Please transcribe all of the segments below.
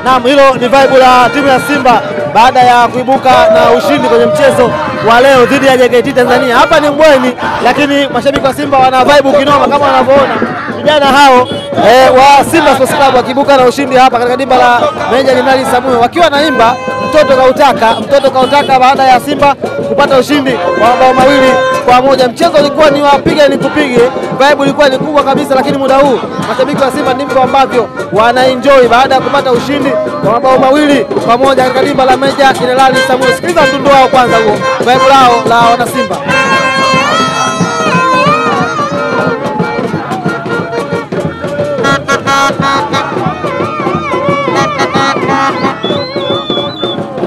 Naam, hilo ni vibe la timu ya Simba baada ya kuibuka na ushindi kwenye mchezo wa leo dhidi ya JKT Tanzania. Hapa ni Mbweni, lakini mashabiki wa Simba wana vibe kinoma kama wanavyoona vijana hao wa Simba Sports Club wakiibuka na ushindi hapa katika dimba la Meja Jenerali Isamuhyo, wakiwa naimba mtoto kautaka baada ya Simba kupata ushindi wa mabao 2-1. Mchezo ulikuwa ni wapige ni kupige, vibe ilikuwa ni kubwa kabisa, lakini muda huu mashabiki wa Simba ndivyo ambavyo wanaenjoy baada ya kupata ushindi wa mabao 2-1 katika dimba la Meja Jenerali Isamuhyo. Sikiliza mdundo wao kwanza, huo vibe lao la wana Simba.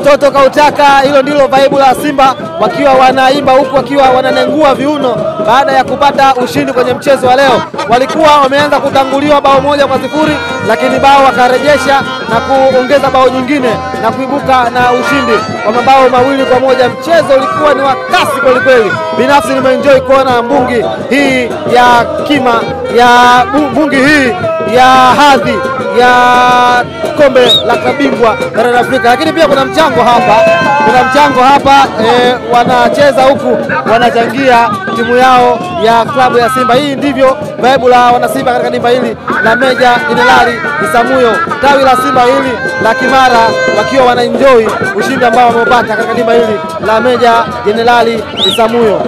Mtoto kautaka, hilo ndilo vibe la Simba wakiwa wanaimba huku wakiwa wananengua viuno baada ya kupata ushindi kwenye mchezo wa leo. Walikuwa wameanza kutanguliwa bao 1-0, lakini bao wakarejesha na kuongeza bao nyingine na kuibuka na ushindi wa mabao 2-1. Mchezo ulikuwa ni wa kasi kweli kweli. Binafsi nimeenjoy kuona mbungi hii ya kima ya mbungi hii ya hadhi ya kombe la kabingwa barani Afrika, lakini pia kuna mchango hapa, wanacheza huku wanachangia timu yao ya klabu ya Simba. Hii ndivyo vibe la wana Simba katika dimba hili la Meja Jenerali Isamuhyo, tawi la Simba hili la Kimara, wakiwa wanaenjoy ushindi ambao wameupata katika dimba hili la Meja Jenerali Isamuhyo.